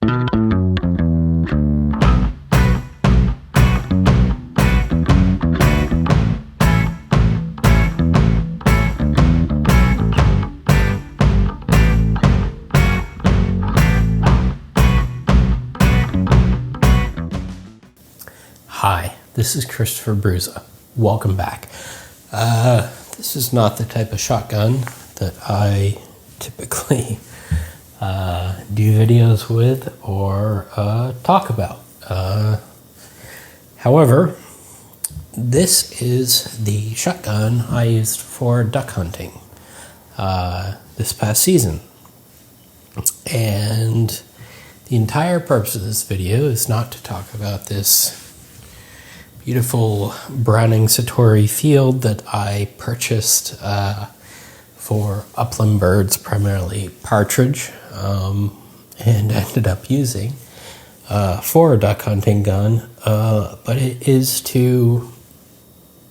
Hi, this is Christopher Bruza. Welcome back. This is not the type of shotgun that I typically do videos with or talk about. However, this is the shotgun I used for duck hunting this past season. And the entire purpose of this video is not to talk about this beautiful Browning Satori field that I purchased for upland birds, primarily partridge, and ended up using for a duck hunting gun. But it is to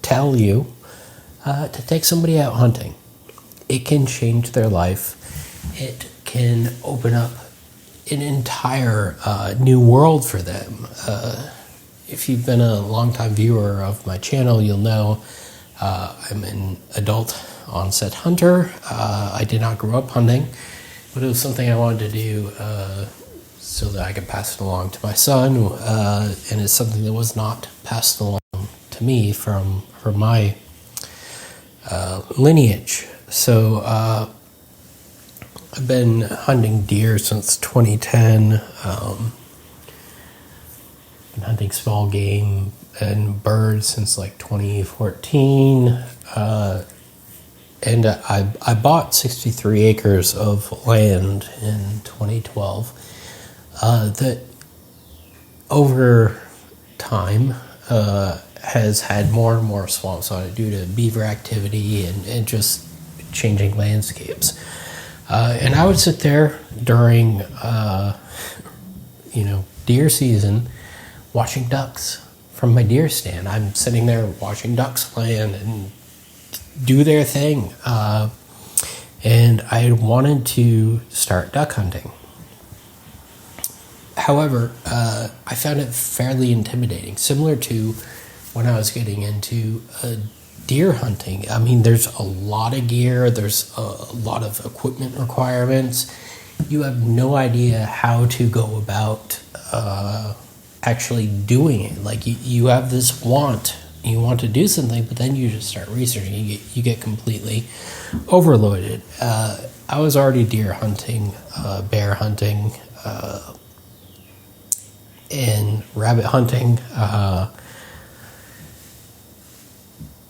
tell you to take somebody out hunting. It can change their life. It can open up an entire new world for them. If you've been a longtime viewer of my channel, you'll know I'm an adult onset hunter. I did not grow up hunting, but it was something I wanted to do so that I could pass it along to my son, and it's something that was not passed along to me from my lineage. So I've been hunting deer since 2010. Been hunting small game and birds since like 2014. And I bought 63 acres of land in 2012 that over time has had more and more swamps on it due to beaver activity and just changing landscapes. And I would sit there during, deer season watching ducks from my deer stand. I'm sitting there watching ducks land and do their thing. And I wanted to start duck hunting. However, I found it fairly intimidating, similar to when I was getting into deer hunting. I mean, there's a lot of gear, there's a lot of equipment requirements. You have no idea how to go about actually doing it. Like you have this you want to do something, but then you just start researching. You get completely overloaded. I was already deer hunting, bear hunting, and rabbit hunting,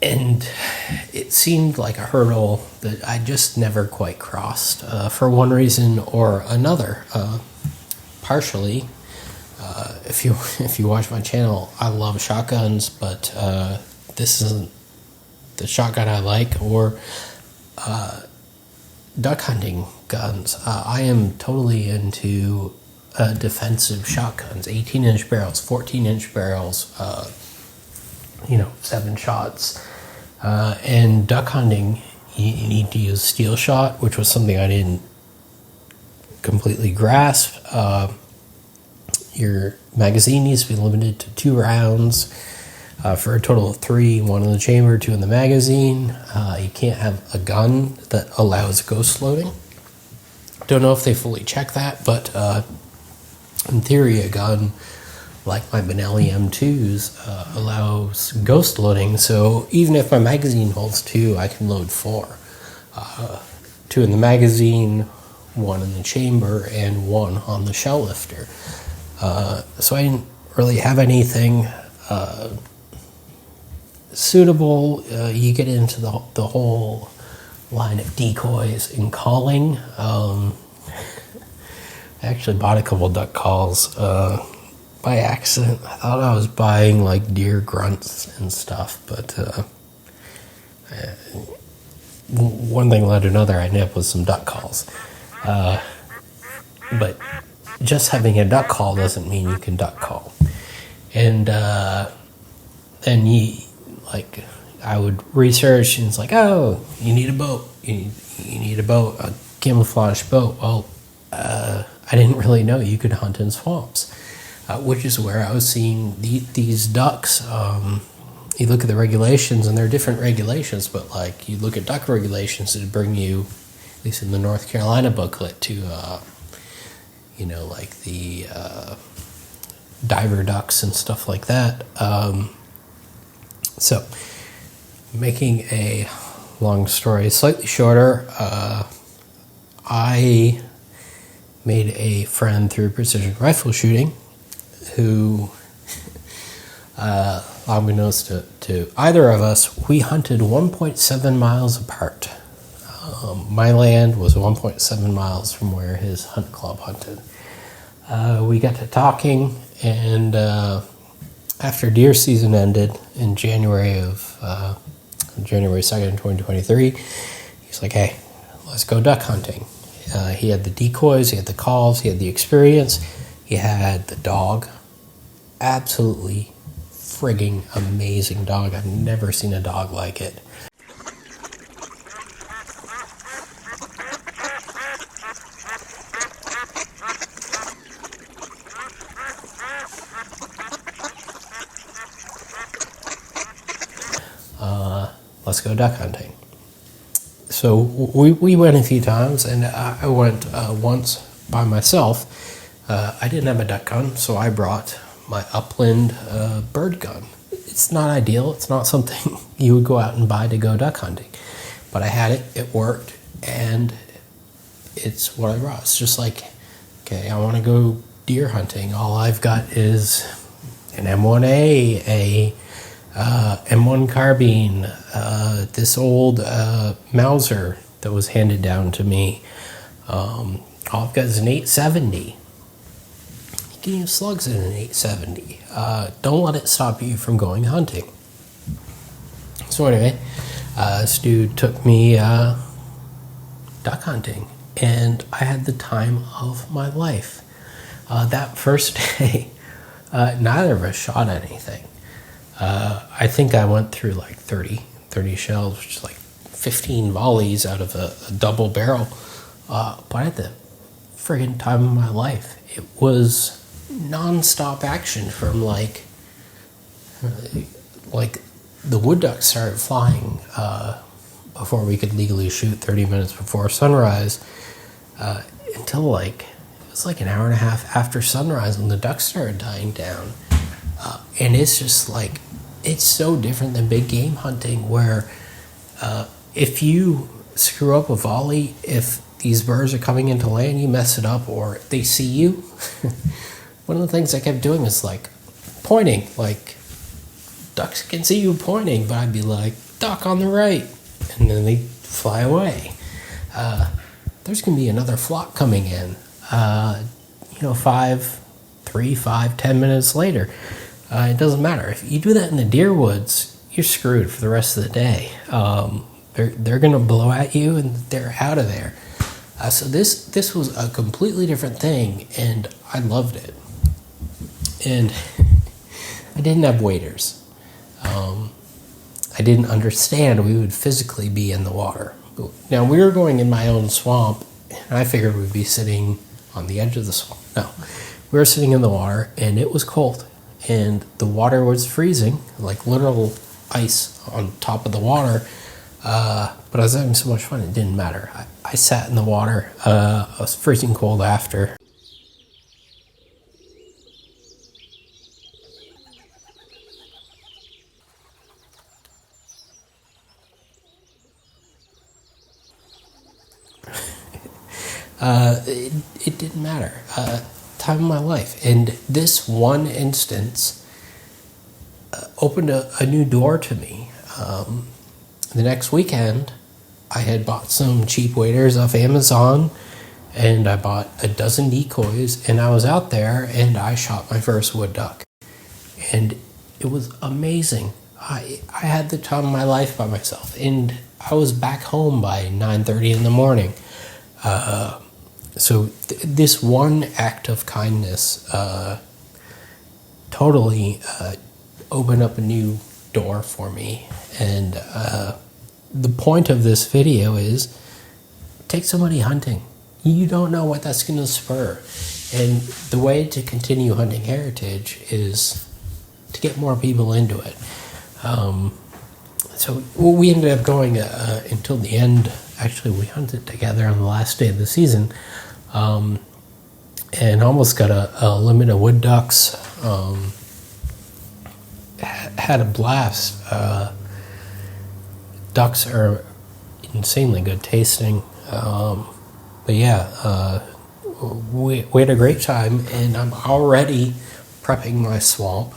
and it seemed like a hurdle that I just never quite crossed for one reason or another. Partially, if you watch my channel, I love shotguns, but this isn't the shotgun I like, or duck hunting guns. I am totally into defensive shotguns, 18-inch barrels, 14-inch barrels, 7 shots. And duck hunting, you need to use steel shot, which was something I didn't completely grasp. Your magazine needs to be limited to 2 rounds for a total of 3, 1 in the chamber, 2 in the magazine. You can't have a gun that allows ghost loading. Don't know if they fully check that, but in theory, a gun like my Benelli M2s allows ghost loading. So even if my magazine holds 2, I can load 4. 2 in the magazine, 1 in the chamber, and 1 on the shell lifter. So I didn't really have anything suitable. You get into the whole line of decoys and calling. I actually bought a couple duck calls by accident. I thought I was buying like deer grunts and stuff, but one thing led to another. I ended up with some duck calls. But just having a duck call doesn't mean you can duck call. And then I would research, and it's like, oh, you need a boat. You need a boat, a camouflage boat. Well, I didn't really know you could hunt in swamps, which is where I was seeing these ducks. You look at the regulations, and there are different regulations, but like you look at duck regulations, it'd bring you, at least in the North Carolina booklet, to like the diver ducks and stuff like that. So, making a long story slightly shorter, I made a friend through precision rifle shooting who, unbeknownst to either of us, we hunted 1.7 miles apart. My land was 1.7 miles from where his hunt club hunted. We got to talking, and after deer season ended in January 2nd, 2023, he's like, hey, let's go duck hunting. He had the decoys, he had the calls, he had the experience, he had the dog. Absolutely frigging amazing dog. I've never seen a dog like it. Let's go duck hunting. So we went a few times, and I went once by myself. I didn't have a duck gun, so I brought my Upland bird gun. It's not ideal. It's not something you would go out and buy to go duck hunting. But I had it. It worked, and it's what I brought. It's just like, okay, I want to go deer hunting. All I've got is an M1A, a M1 carbine, this old Mauser that was handed down to me. All I've got is an 870. You can use slugs in an 870. Don't let it stop you from going hunting. So anyway, this dude took me duck hunting, and I had the time of my life. That first day, neither of us shot anything. I think I went through like 30 shells, which is like 15 volleys out of a double barrel. But I had the friggin' time of my life. It was non-stop action from like the wood ducks started flying before we could legally shoot 30 minutes before sunrise until like it was like an hour and a half after sunrise when the ducks started dying down. And it's just like, it's so different than big game hunting where if you screw up a volley, if these birds are coming into land, you mess it up or they see you. One of the things I kept doing is like pointing, like ducks can see you pointing, but I'd be like, duck on the right, and then they fly away. There's going to be another flock coming in, 10 minutes later. It doesn't matter. If you do that in the deer woods, you're screwed for the rest of the day. They're going to blow at you, and they're out of there. So this was a completely different thing, and I loved it. And I didn't have waders. I didn't understand we would physically be in the water. Now, we were going in my own swamp, and I figured we'd be sitting on the edge of the swamp. No, we were sitting in the water, and it was cold. And the water was freezing, like literal ice on top of the water. But I was having so much fun, it didn't matter. I sat in the water. I was freezing cold after. It didn't matter. Time of my life. And this one instance opened a new door to me. The next weekend, I had bought some cheap waders off Amazon, and I bought a dozen decoys, and I was out there, and I shot my first wood duck. And it was amazing. I had the time of my life by myself, and I was back home by 9:30 in the morning. So this one act of kindness totally opened up a new door for me. And the point of this video is take somebody hunting. you don't know what that's going to spur. And the way to continue hunting heritage is to get more people into it. So we ended up going until the end. Actually, we hunted together on the last day of the season, and almost got a limit of wood ducks. Had a blast. Ducks are insanely good tasting. But yeah, we had a great time, and I'm already prepping my swamp,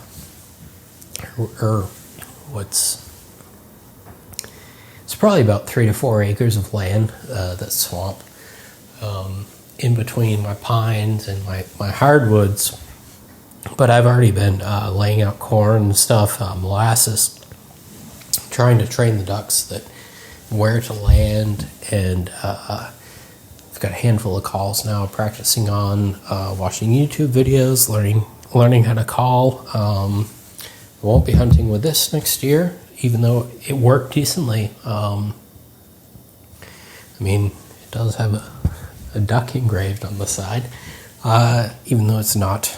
it's probably about 3 to 4 acres of land, that's swamp, in between my pines and my hardwoods. But I've already been laying out corn and stuff, molasses, trying to train the ducks that where to land, and I've got a handful of calls now, practicing on watching YouTube videos, learning how to call. I won't be hunting with this next year, even though it worked decently. I mean, it does have a duck engraved on the side, even though it's not,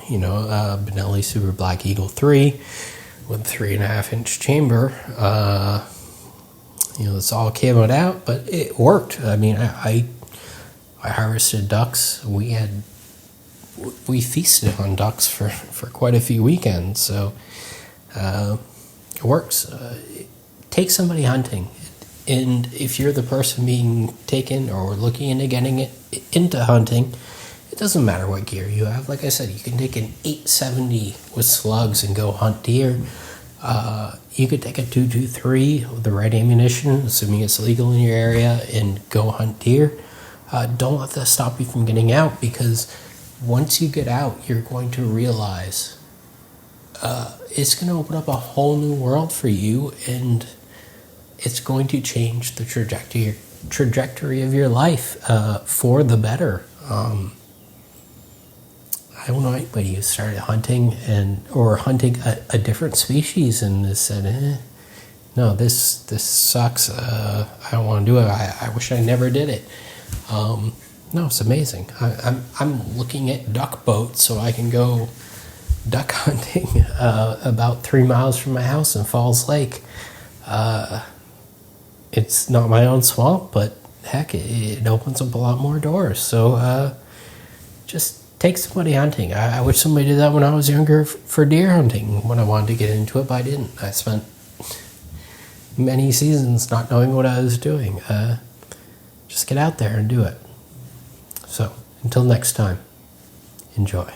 Benelli Super Black Eagle 3 with 3.5-inch chamber. It's all camoed out, but it worked. I mean, I harvested ducks. We feasted on ducks for quite a few weekends, so it works. Take somebody hunting, and if you're the person being taken or looking into getting into hunting, it doesn't matter what gear you have. Like I said, you can take an 870 with slugs and go hunt deer. You could take a 223 with the right ammunition, assuming it's legal in your area, and go hunt deer. Don't let that stop you from getting out, because once you get out, you're going to realize it's going to open up a whole new world for you, and it's going to change the trajectory of your life for the better. I don't know anybody who started hunting or hunting a different species and has said, no, this sucks. I don't want to do it. I wish I never did it. No, it's amazing. I'm looking at duck boats so I can go duck hunting about 3 miles from my house in Falls Lake. It's not my own swamp, but heck, it opens up a lot more doors. So just take somebody hunting. I wish somebody did that when I was younger for deer hunting, when I wanted to get into it, but I didn't. I spent many seasons not knowing what I was doing. Just get out there and do it. So, until next time, enjoy.